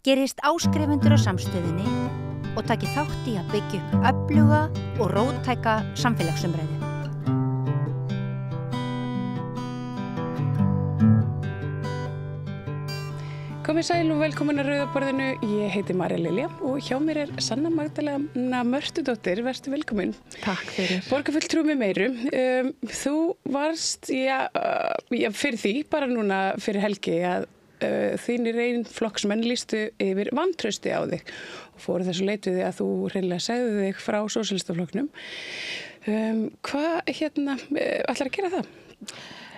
gerist áskrifendur á samstöðinni og taki þátt í að byggja upp öfluga og róttæka samfélagsumræðu. Komið sæl og velkomin að Rauða borðinu. Ég heiti Marja Lilja og hjá mér Sanna Magdalena Mörtudóttir. Vertu velkomin. Takk fyrir. Borgarfulltrúi með meiru. Þú varst, fyrir því, bara núna fyrir helgi að þínir einn flokksmenn lýstu yfir vantrausti á þig og fóru þessu leit við því að þú hreinlega segði þig frá sósíalistaflokknum. Hvað ætlar að gera það?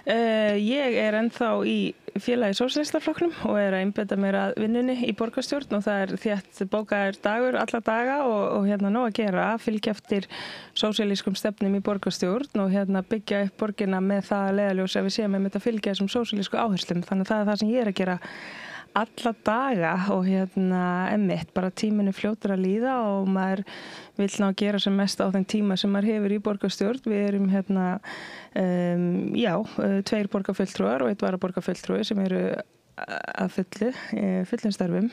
Ég ennþá í félagi sósíalistaflokknum og að einbeita mér að vinnunni í borgarstjórn og það þétt bókaður dagur alla daga og nóg að gera, fylgja eftir sósíalískum stefnum í borgarstjórn og byggja upp borgina með það að leiðarljós ef við séum að fylgja þessum sósíalísku áherslum. Þannig að það það sem ég að gera alla daga og einmitt bara tíminu fljótur að líða og maður vill ná að gera sem mest á þeim tíma sem maður hefur í borgarstjórn. Við erum 2 borgarfulltrúar og 1 varaborgarfulltrúi sem eru að fullum starfum.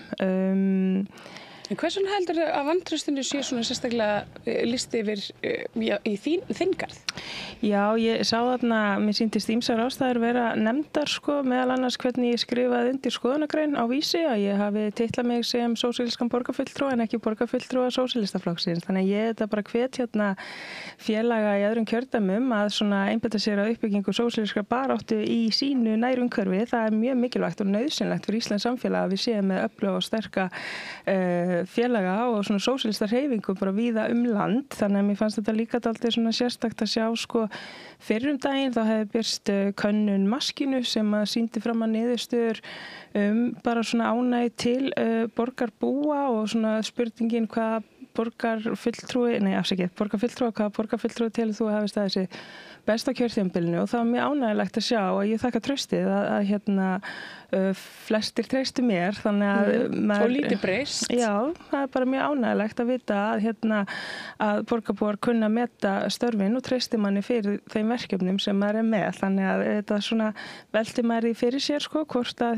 En hversu heldur að vantraustinu sé svona sérstaklega lýst yfir í þinn garð? Já, ég sá þarna, mér sýndist ýmsar ástæður vera nefndar meðal annars hvernig ég skrifaði undir skoðunargrein á Vísi að ég hafi titlað mig sem sósíalískan borgarfulltrúa en ekki borgarfulltrúa sósíalistaflokksins. Þannig að ég bara hvet félaga í öðrum kjördæmum að einbeita sér að uppbyggingu sósíalískrar baráttu í sínu nærumhverfi. Það er mjög mikilvægt og nauðsynlegt fyrir Íslands samfélag að við séum með öfluga og sterka félaga og sósíalista hreyfingu bara víða land. Þannig að mér fannst þetta líka dálítið sérstakt að sjá fyrrum daginn þá hefði birst könnun Maskínu sem sýndi fram að niðurstöður bara ánægju til borgarbúa og spurningin hvað borgarfulltrúi telur þú að hafi staðið sig best á kjörtímabilinu og það var mjög ánægilegt að sjá og ég þakka traustið að flestir treystu mér þannig að og lítið breyst. Já, það er bara mjög ánægilegt að vita að borgarbúar kunna meta störfin og treysti manni fyrir þeim verkefnum sem maður er með þannig að þetta velti maður í fyrir sér hvort að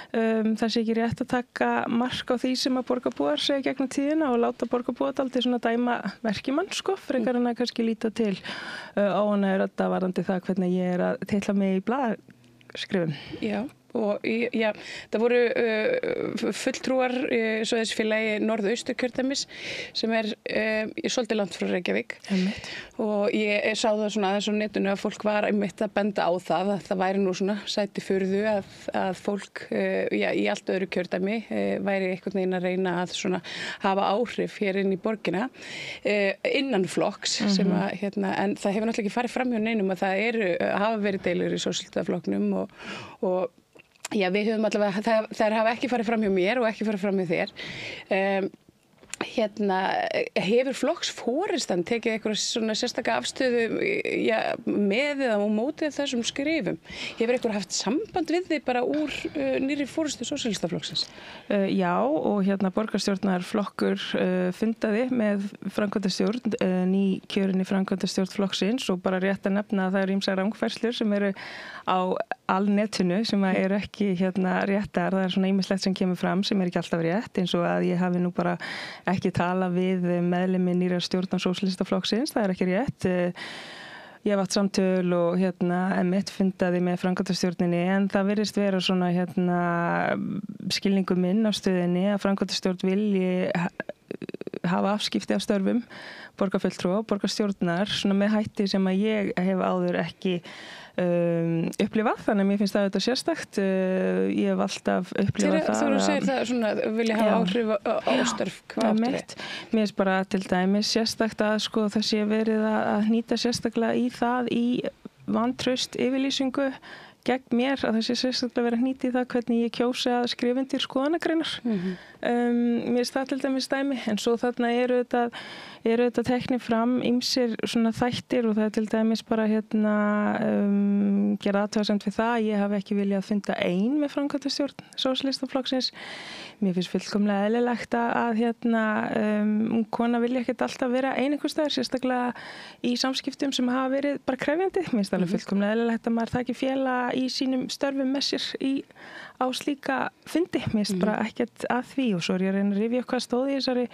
það sé ekki rétt að taka mark á því sem að borgarbúar segja gegnum tíðina og láta borgarbúar dálítið dæma verkimann frekar en að kannski líta til óánægjur þetta varðandi það hvernig ég að titla mig í blaðskrifum. Já. Og það voru fulltrúar svo þessi félagi Norðausturkjördæmis sem svolítið langt frá Reykjavík og ég sá það aðeins á netinu að fólk var einmitt að benda á það að það væri nú sæti furðu að fólk í allt öðru kjördæmi væri einhvern veginn að reyna að hafa áhrif hér inn í borgina innan flokks sem en það hefur náttúrulega ekki farið fram hjá neinum að það hafa verið deilur í sósíalistaflokknum og já, við höfum allavega, þær hafa ekki farið fram hjá mér og ekki farið fram hjá þér. Hefur flokksforystan tekið eitthvað sérstaka afstöðu með eða á móti þessum skrifum? Hefur eitthvað haft samband við þið bara úr nýrri forystu sósíalistaflokksins? Já, og borgarstjórnarflokkur fundaði með framkvæmdastjórn, nýkjörinni framkvæmdastjórn flokksins og bara rétt að nefna að það eru ýmsar rangfærslur sem eru á alnetinu sem eru ekki réttar. Það er ýmislegt sem kemur fram sem ekki alltaf rétt eins og að ég hafi nú bara ekki tala við meðlimi nýra stjórnar sósíalistaflokksins, það er ekki rétt. Ég hef átt samtöl og einmitt fundaði með framkvæmdastjórninni en það virðist vera skilningur minn á stöðinni að framkvæmdastjórn vilji hafa afskipti af störfum borgarfulltrúa og borgarstjórnar með hætti sem að ég hef áður ekki upplifað, þannig að mér finnst það þetta sérstakt. Ég hef alltaf upplifað það. Þegar þú segir það vilja hafa áhrif á störf, hvað áttu við? Mér finnst bara til dæmis sérstakt að það sé verið að hnýta sérstaklega í það í vantraust yfirlýsingu gegn mér að það sé sérstaklega verið að hnýta í það hvernig ég kjósi að skrifa undir skoðanagreinar. Mér finnst það til dæmis dæmi en svo þarna eru þetta teknir fram ýmsir þættir og það er til dæmis bara gera athugasemd við það að ég hafi ekki viljað funda ein með framkvæmdastjórn sósíalistaflokksins. Mér finnst fullkomlega eðlilegt að kona vilja ekkert alltaf vera ein einhvers staðar, sérstaklega í samskiptum sem hafa verið bara krefjandi. Mér finnst alveg fullkomlega eðlilegt að maður taki félaga í sínum störfum með sér á slíka fundi. Mér finnst bara ekkert að því og svo ég að reyna að rifja hvað stóð í þessari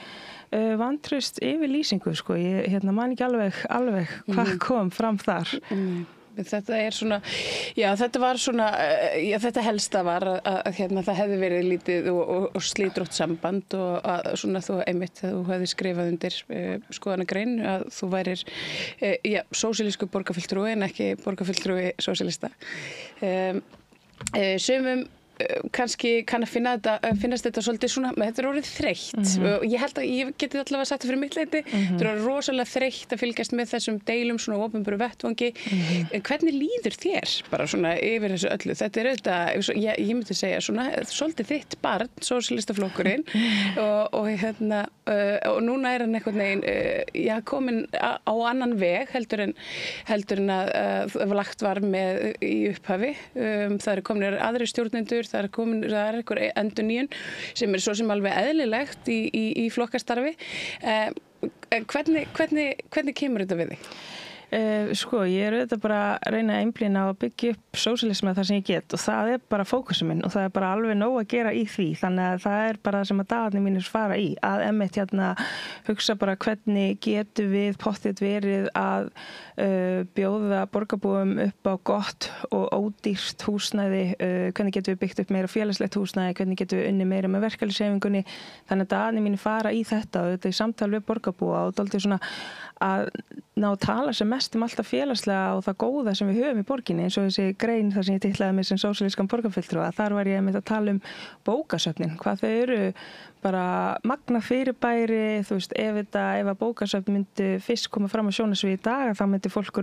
vantraust yfirlýsingu, sko. Ég man ekki alveg hvað kom fram þar. Þetta svona, já þetta var svona, já þetta helsta var að það hefði verið lítið og slítrótt samband og að svona þú einmitt þegar þú hefði skrifað undir skoðanagrein að þú værir, sósíalísku borgarfulltrúi en ekki borgarfulltrúi sósíalista. Sumum kannski kann að finnast þetta svolítið svona, þetta orðið þreytt og ég held að ég geti allavega sagt það fyrir mitt leyti, þetta orðið rosalega þreytt að fylgjast með þessum deilum svona á opinberu vettvangi. Hvernig líður þér bara svona yfir þessu öllu? Þetta auðvitað, ég myndi segja svona svolítið þitt barn, sósíalistaflokkurinn og núna hann einhvern veginn komin á annan veg heldur en að lagt var með í upphafi. Það eru komin aðrir stjórnendur, það er einhver endurnýjun sem svo sem alveg eðlilegt í flokkastarfi. Hvernig kemur þetta við þig? Sko, ég auðvitað bara að reyna að einblína á að byggja upp sósíalisma þar sem ég get og það bara fókusum minn og það bara alveg nóg að gera í því, þannig að það bara það sem að dagarnir mínir fara í, að einmitt hugsa bara hvernig getum við pottþétt verið að bjóða borgarbúum upp á gott og ódýrt húsnæði, hvernig getum við byggt upp meira félagslegt húsnæði, hvernig getum við unnið meira með verkalýðshreyfingunni, þannig að dagarnir mínir fara í þetta og þetta í samtal við borgarbúa og dálítið svona að ná að tala sem mest allt það félagslega og það góða sem við höfum í borginni, eins og þessi grein þar sem ég titlaði mig sem sósíalískan borgarfulltrúa, þar var ég að tala bókasöfnin, hvað þau eru bara magna fyrirbæri, þú veist, ef að bókasöfn myndi fyrst koma fram á sjónarsviði í dag, þá myndi fólk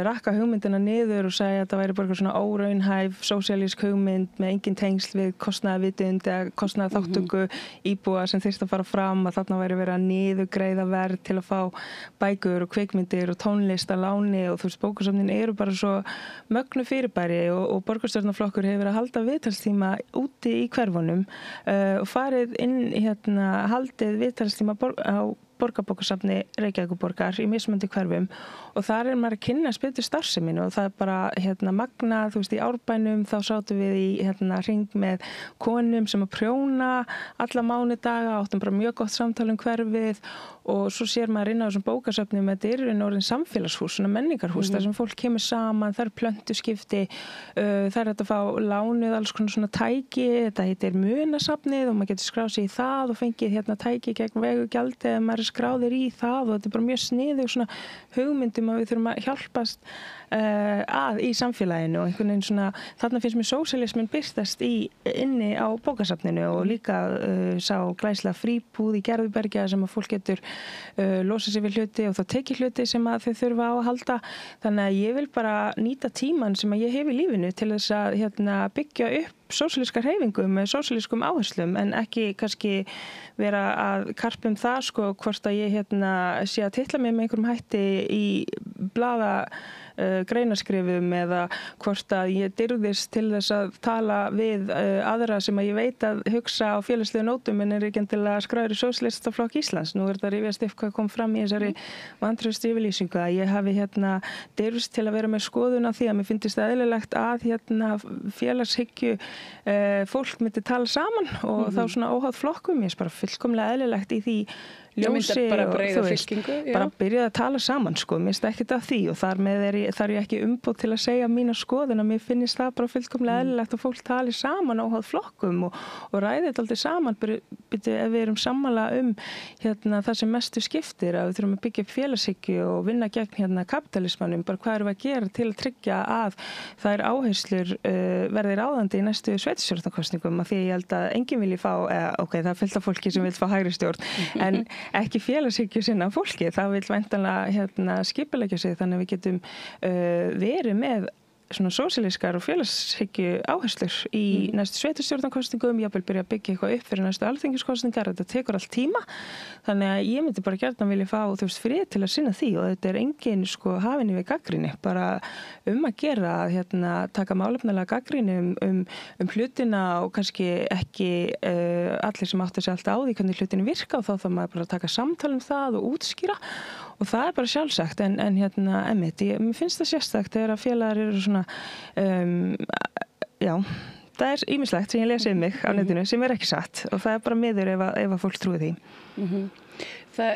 rakka hugmyndina niður og segja að það væri bara svona óraunhæf sósíalísk hugmynd með engin tengsl við kostnaðarvitund eða kostnaðarþátttöku íbúa sem þyrfti að fara fram, að þarna væri verið að niðurgreiða verð til að fá bækur og kvikmyndir og tónlist að láni og þú veist, bókasöfnin eru bara svo mögnu fyrirbæri og borgarstjórnarflokkur hefur verið að halda viðtalstíma úti í hverfunum og farið inn haldið viðtalstíma á Borgarbókasafni Reykjavíkurborgar í mismunandi hverfum og þar maður að kynna betur starfseminu og það bara magna, þú veist, í Árbænum þá sátum við í hring með konum sem að prjóna alla mánudaga, áttum bara mjög gott samtal hverfið og svo sér maður inn á þessum bókasafnum að þetta orðin samfélagshús, svona menningarhús, þar sem fólk kemur saman, það plöntuskipti, það hægt að fá lánuð alls konar svona tæki, þetta heitir Munasafnið og maður getur skráð sig í það og fengið tæki gegn vegugjaldi eða maður skráðir í það og þetta bara mjög sniðug svona hugmyndum að við þurfum að hjálpast í samfélaginu og einhvern veginn svona, þarna finnst mér sósíalismin birtast inni á bókasafninu og líka sá glæslega fríbúð í Gerðubergi sem að fólk getur losa sig við hluti og þá tekið hluti sem að þau þurfa á að halda, þannig að ég vil bara nýta tíman sem að ég hef í lífinu til þess að byggja upp sósíalíska hreyfingu með sósíalískum áherslum en ekki kannski vera að karpa það sko hvort að ég sé að titla mig með einhverjum hætti í greinaskrifum eða hvort að ég dirðist til þess að tala við aðra sem að ég veit að hugsa á félagslega nótum en ekki endilega skráður í Sósíalistaflokk Íslands. Nú þetta rifjast upp hvað kom fram í þessari vantraust yfirlýsingu að ég hafi dirðist til að vera með skoðun á því að mér finnst það eðlilegt að félagshyggju fólk myndi tala saman og þá svona óháð flokkum, ég bara fullkomlega eðlilegt í því ljósi bara og breiða fylkingu, bara byrjaði að tala saman sko, mér finnst ekkert af því og þar með þarf ég ekki umboð til að segja mína skoðun að mér finnst það bara fullkomlega eðlilegt að fólk tali saman óháð flokkum og ræði þetta aldrei saman byrju ef við erum sammála það sem mestu skiptir að við þurfum að byggja upp félagshyggju og vinna gegn kapitalismanum, bara hvað erum við að gera til að tryggja að þær áherslur verði ráðandi í næstu sveitarstjórnarkosningum af því ég held að enginn vilji fá það er fullt af fólki sem vil fá hægri stjórn en ekki félagshyggju sinna fólki, það vil væntanlega skipuleggja sig þannig að við getum verið með svona sósíalískar og félagshyggju áherslur í næstu sveitarstjórnarkosningum, jafnvel byrja að byggja eitthvað upp fyrir næstu alþingiskosningar, þetta tekur allt tíma þannig að ég myndi bara gjarnan vilja fá frið til að sinna því og þetta er engin hafin yfir gagnrýni, bara að gera að taka málefnalega gagnrýni um hlutina og kannski ekki allir sem áttu sig alltaf á því hvernig hlutin virka og þá þarf maður bara að taka samtal um það og útskýra og það bara sjálfsagt en einmitt, mér finnst það sérstakt þegar að félagar eru svona já, það ýmislegt sem ég lesi mig á netinu sem ekki satt og það bara miður ef að fólk trúi því. Það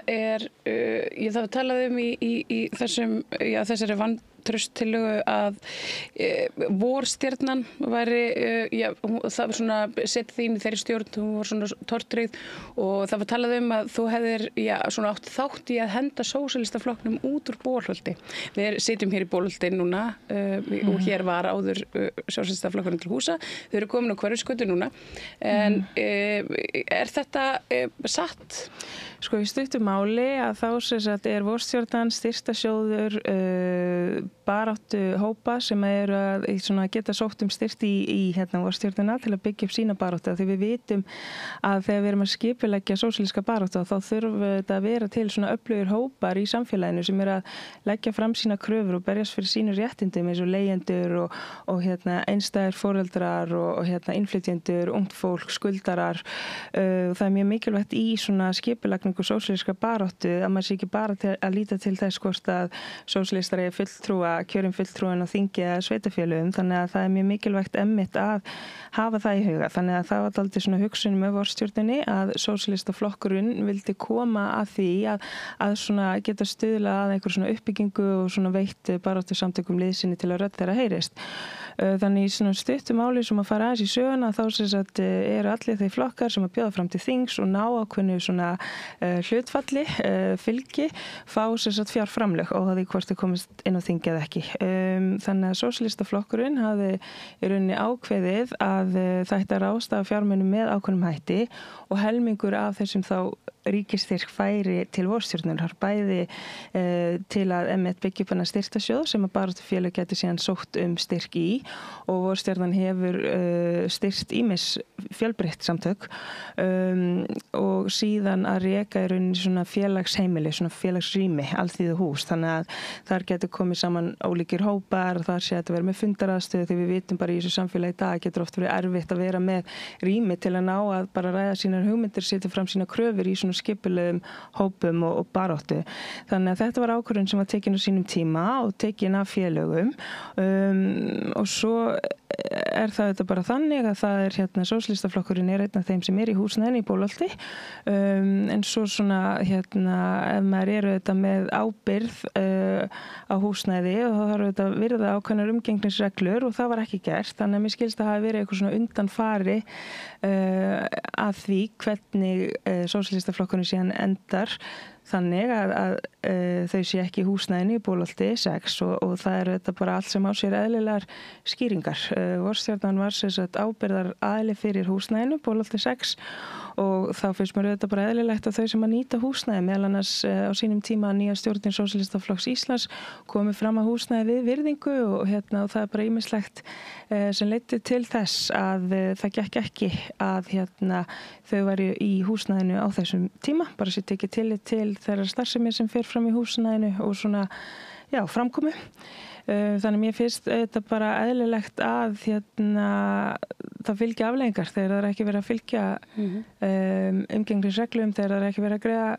það talað í þessari vantrauststillögu að vorstjarnan væri, það var svona setið þín í þeirri stjórn, hún var svona tortryggð og það var talað að þú hefðir, svona átt þátt í að henda sósíalistaflokknum út úr Bolholti. Við sitjum hér í Bolholti núna og hér var áður sósíalistaflokkurinn til húsa. Þau eru komin á Hverfisgötu núna, en er þetta satt? Sko í stuttu máli að þá sem sagt vorstjórnan styrsta sjóður baráttu hópa sem eru að geta sótt styrkt í vorstjórnina til að byggja upp sína baráttu því við vitum að þegar við erum að skipuleggja sósíalíska baráttu þá þurfum þetta að vera til svona öflugir hópar í samfélaginu sem eru að leggja fram sína kröfur og berjast fyrir sínu réttindum eins og leigjendur og einstæðir foreldrar og innflytjendur, ungt fólk, skuldarar. Það er mjög mikilvægt í svona skipulagningu sósíalíska baráttu að maður sé ekki bara að líta til þess hvort að sósíalistar eigi fulltrúa, kjörin fulltrúin og þingi eða sveitafélögum, þannig að það er mjög mikilvægt einmitt að hafa það í huga. Þannig að það var dálítið svona hugsun með vorstjórninni að sósíalistaflokkurinn vildi koma að því að svona geta stuðla að einhver svona uppbyggingu og svona veitt baráttu samtökum liðsinni til að rödd þeirra heyrist. Þannig í svona stuttu máli sem að fara aðeins í söguna þá sem sagt eru allir þeir flokkar sem að bjóða fram til þings og ná ákveðnu svona hlutfalli, fylgi, fá sem sagt fjárframlög og það hvort þau komist inn á þing eða ekki. Þannig að sósíalistaflokkurinn hafði í rauninni ákveðið að það ætti að ráðstafa fjármunum með ákveðnum hætti og helmingur af þessum þá ríkisstyrk færi til vorstjórnunar, bæði til að byggja upp hana styrktasjóð sem að baráttufélög geti síðan sótt styrk í og vorstjórnan hefur styrkt ýmis fjölbreytt samtök og síðan að reka í rauninni svona félagsheimili, svona félagsrými, alþýðu hús, þannig að þar getur komið saman ólíkir hópar og þar sé að vera með fundaraðstöðu því við vitum bara í þessu samfélagi í dag getur oft verið erfitt að vera með rými til að ná að bara ræða sínar hugmyndir, setja fram sína kröfur í svona skipulegum hópum og baráttu. Þannig að þetta var ákvörðun sem var tekin á sínum tíma og tekin af félögum og svo það þetta bara þannig að það sósíalistaflokkurinn einn af þeim sem í húsnæðinu í Bolholti en svo svona ef maður þetta með ábyrgð á húsnæði og þá þarf þetta virða ákveðnar umgengnisreglur og það var ekki gert þannig að mér skilst að hafi verið eitthvað svona undanfari að því hvernig sósíalistaflokkurinn síðan endar þannig að þau sé ekki í húsnæðinu í Bolholti 6 og það þetta bara allt sem á sér eðlilegar skýringar. Vorstjórnan var sem sagt ábyrgðar aðili fyrir húsnæðinu Bolholti 6 og þá finnst mér þetta bara eðlilegt að þau sem að nýta húsnæði meðal annars á sínum tíma nýja stjórnin Sósíalistaflokks Íslands komið fram að húsnæði við virðingu og og það bara ýmislegt sem leiddi til þess að það gekk ekki að þau væru í húsnæðinu á þessum tíma, bara sér tekið tillit til þeirra starfsemi sem fer fram í húsnæðinu og svona, framkomu. Þannig mér finnst þetta bara eðlilegt að það fylgja afleiðingar þegar það er ekki verið að fylgja umgengnisreglum, þegar það er ekki verið að greiða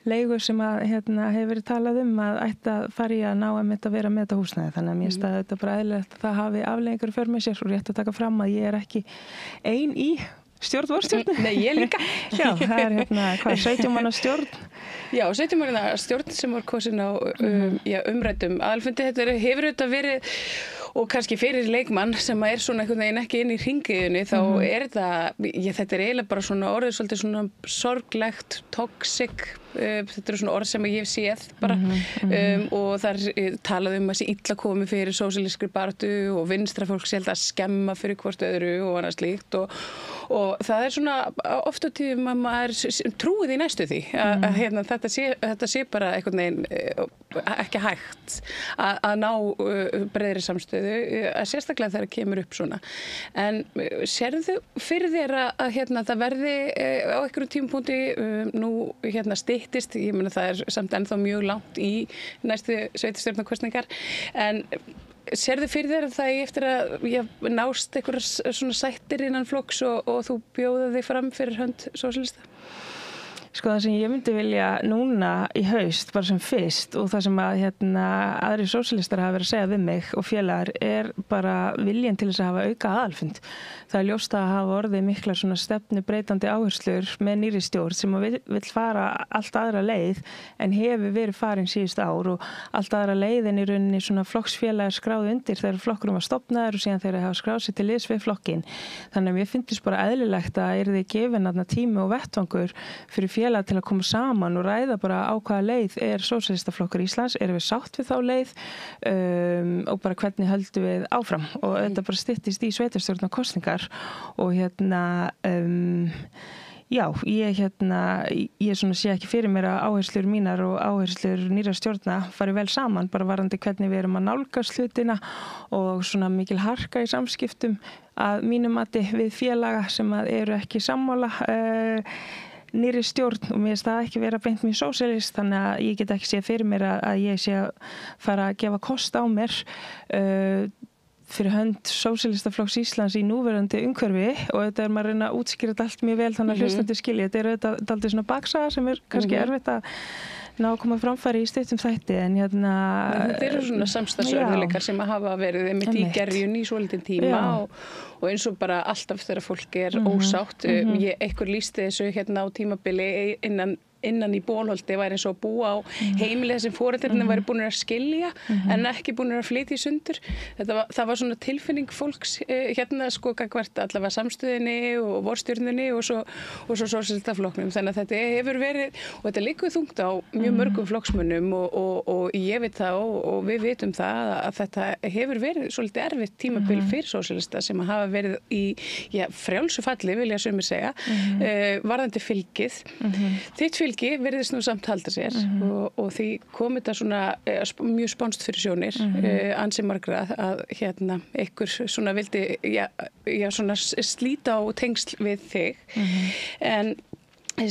leigu sem að hefur verið talað að ætti að fara í að ná að vera með þetta húsnæði. Þannig að mér finnst þetta bara eðlilegt að það hafi afleiðingar í för með sér og rétt að taka fram að ég er ekki ein í stjórn vorstjórn. Nei, ég líka. Já, það er 17 manna stjórn. Já, 17 manna stjórn sem var kosin á umræddum aðalfundi. Þetta hefur þetta verið og kannski fyrir leikmann sem er svona einhvern veginn ekki inn í hringiðunni þá þetta eiginlega bara svona orðið svolítið svona sorglegt, toxic, þetta svona orð sem ég hef séð bara og þar talað að sé illa komið fyrir sósíalískri baráttu og vinstra fólk sé að skemma fyrir hvort öðru og annað slíkt og það svona oft á tíðum að maður trúið í næstu því að þetta sé bara einhvern veginn ekki hægt að ná breiðri samstöðu að sérstaklega þegar kemur upp svona en sérðu fyrir þér að það verði á einhverjum tímapunkti nú styttist, ég meina það samt ennþá mjög langt í næstu sveitarstjórnarkosningar en sérðu fyrir þér að það eftir að nást einhverjar svona sættir innan flokks og þú bjóða þig fram fyrir hönd sósíalista? Sko það sem ég myndi vilja núna í haust, bara sem fyrst og það sem að aðri sósíalistar hafa verið að segja við mig og félagar bara viljinn til þess að hafa auka aðalfund. Það ljóst að hafa orðið miklar svona stefnubreytandi áherslur með nýrri stjórn sem vill fara allt aðra leið en hefur verið farin síðust ár og allt aðra leið en í rauninni svona flokksfélagar skráðu undir þegar flokkurum var stofnaður og síðan þegar hafa skráð sér til liðs við flokkinn. Þannig að mér finnst bara eðlilegt að yrði gefin þarna tími og vettvangur fyrir félag til að koma saman og ræða bara á hvaða leið Sósíalistaflokkur Íslands, erum við sátt við þá leið og bara hvernig höldum við áfram og þetta bara styttist í sveitarstjórnarkosningar og já, ég svona sé ekki fyrir mér að áherslur mínar og áherslur nýra stjórna fari vel saman, bara varðandi hvernig við erum að nálgast hlutina og svona mikil harka í samskiptum að mínum mati við félaga sem eru ekki sammála nýri stjórn og mér finnst það ekki vera beint mjög sósíalist þannig að ég get ekki séð fyrir mér að ég sé að fara að gefa kost á mér fyrir hönd Sósíalistaflokks Íslands í núverandi umhverfi og þetta maður að reyna að útskýra þetta allt mjög vel þannig að hlustandi skilja. Þetta er dálítið svona baksaga sem kannski erfitt að ná að koma framfæri í stuttum þætti en þetta eru svona samstarfsörðuleikar sem hafa verið einmitt í gerjun í svolítinn tíma og eins og bara alltaf þegar fólk ósátt. Einhver lýsti þessu á tímabili innan í Bólholti væri eins og að búa á heimilið sem foreldrarnir væri búin að skilja en ekki búin að flytja í sundur. Það var svona tilfinning fólks sko gagnvart allavega samstöðinni og vorstjórninni og svo Sósíalistaflokknum. Þannig að þetta hefur verið og þetta liggur þungt á mjög mörgum flokksmönnum og ég veit það og við vitum það að þetta hefur verið svolítið erfitt tímabil fyrir sósíalista sem hafa verið í frjálsu falli vilja sumir segja varðandi fylgið. Þitt fylgi virðist nú samt halda sér og því kom þetta svona mjög spánst fyrir sjónir ansi margra að einhver svona vildi svona slíta á tengsl við þig en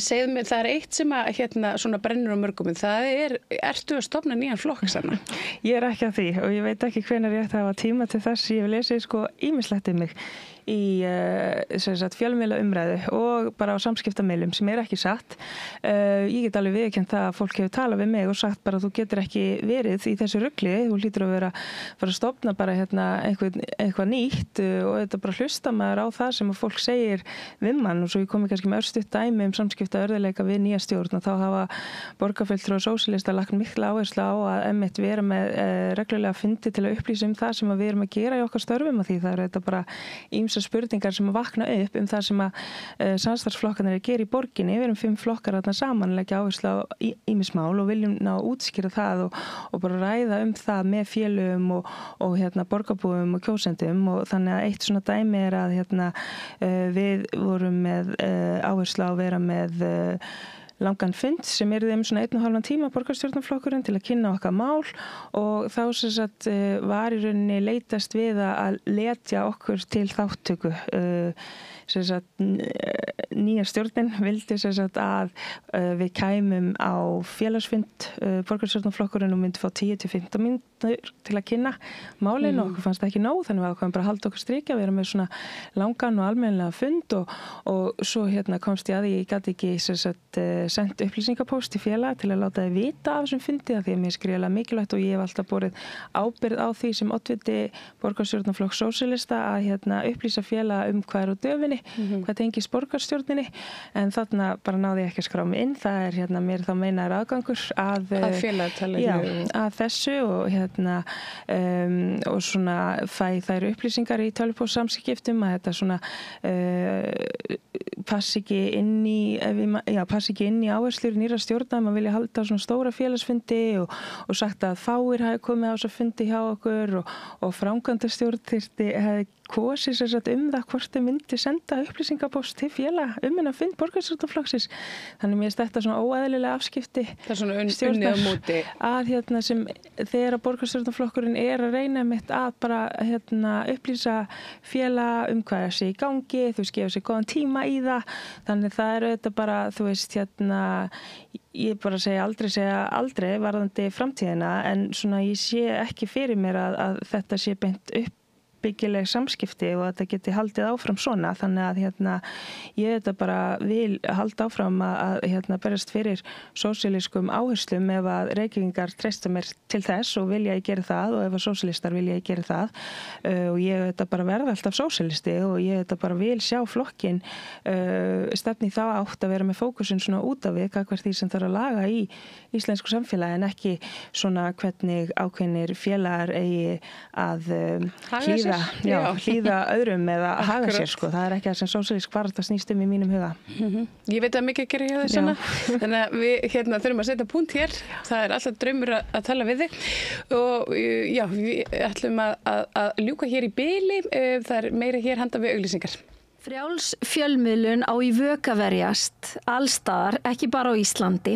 segðu mér, það eitt sem að svona brennur á mörgum, ertu að stofna nýjan flokk sanna? Ég ekki að því og ég veit ekki hvenær ég ætti að hafa tíma til þess. Ég hef lesið sko ýmislegt mig í fjölmiðla umræðu og bara á samskiptamiðlum sem ekki satt. Ég get alveg viðurkennt það að fólk hefur talað við mig og sagt bara að þú getur ekki verið í þessu rugli, þú hlýtur að vera að stofna bara eitthvað nýtt og þetta bara hlusta maður á það sem að fólk segir við mann og svo ég komi kannski með örstutt dæmi samskiptaörðuleika við nýja stjórn og þá hafa borgarfulltrúar og sósíalistar lagt mikla áherslu á að einmitt vera með reglulega fundi til að upplýsa um það sem við erum að gera í okkar störfum og því það þetta bara spurningar sem að vakna upp það sem að samstarfsflokkarnir gera í borginni. Við erum 5 flokkar þarna saman leggja áherslu á ýmis mál og viljum ná að útskýra það og bara ræða það með félögum og borgarbúum og kjósendum og þannig að eitt svona dæmi að við vorum með áherslu á að vera með langan fund sem þeim svona 1,5 tíma borgarstjórnarflokkurinn til að kynna okkar mál og þá var í rauninni leitast við að letja okkur til þáttöku. Nýja stjórnin vildi að við kæmum á félagsfund borgarstjórnarflokkurinn og myndi fá 10-15 mínútur til að kynna málin og okkur fannst það ekki nóg þannig að við ákveðum bara að halda okkur strikja, við erum með svona langan og almennilega fund og svo komst ég að ég gat ekki sendt upplýsingapóst í félag til að láta þið vita af þessum fundi því að mér skrifaði mikilvægt og ég hef alltaf borið ábyrgð á því sem oddviti borgarstjórnarflokks sósíalista að upplýsa félag hvað á döfinni, hvað tengist borgarstjórninni en þarna bara náði ég ekki að skrá mig inn, það mér þá meinaður aðgangur að þessu og svona fæ þær upplýsingar í tölvupóstsamskiptum að þetta svona passi ekki inn í áherslur nýra stjórna, maður vilja halda svona stóra félagsfundi og sagt að fáir hafi komið á þessa fundi hjá okkur og framkvæmdastjórn hefði kosið það hvort þau myndi senda upplýsingapóst til félag hennar fund borgarstjórnarflokksins. Þannig mér þetta svona óeðlilega afskipti. Það er svona unnið á móti. Að sem þegar borgarstjórnarflokkurinn að reyna mitt að bara upplýsa félag hvað sé í gangi, þú gefa sér góðan tíma í það. Þannig það þetta bara, þú veist, ég bara segja aldrei varðandi framtíðina en svona ég sé ekki fyrir mér að þetta sé beint uppbyggileg samskipti og þetta geti haldið áfram svona. Þannig að ég þetta bara vil halda áfram að berjast fyrir sósíalískum áherslum ef að Reykvíkingar treysta mér til þess og vilja ég gera það og ef að sósíalistar vilja ég gera það og ég þetta bara verða alltaf sósíalisti og ég þetta bara vil sjá flokkin stefni þá átt að vera með fókusin svona út af við gagnvart því sem þarf að laga í íslensku samfélagi en ekki svona hvernig ákveðnir félagar eigi að hlýða öðrum eða haga sér sko. Það er ekki það sem sósíalísk barátta snýst í mínum huga. Ég veit að mikið gerir hjá þess svona. Þannig að við þurfum að setja punkt hér. Það er alltaf draumur að tala við þig og já, við ætlum að ljúka hér í bili. Það er meira hér handa við auglýsingar. Frjáls fjölmiðlun á í vök að verjast allstaðar, ekki bara á Íslandi.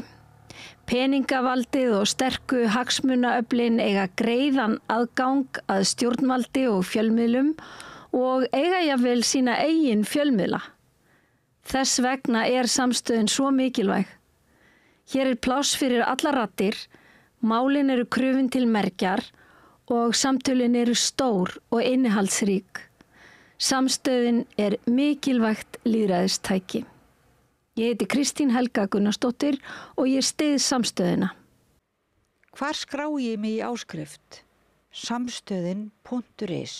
Peningavaldið og sterku hagsmunaöflin eiga greiðan aðgang að stjórnvaldi og fjölmiðlum og eiga jafnvel sína eigin fjölmiðla. Þess vegna er samstöðin svo mikilvæg. Hér er pláss fyrir allar raddir, málin eru krufin til mergjar og samtölin eru stór og innihaldsrík. Samstöðin er mikilvægt lýðræðistæki. Ég heiti Kristín Helga Gunnarsdóttir og ég styð samstöðina. Hvar skrái ég mig í áskrift? Samstöðin.is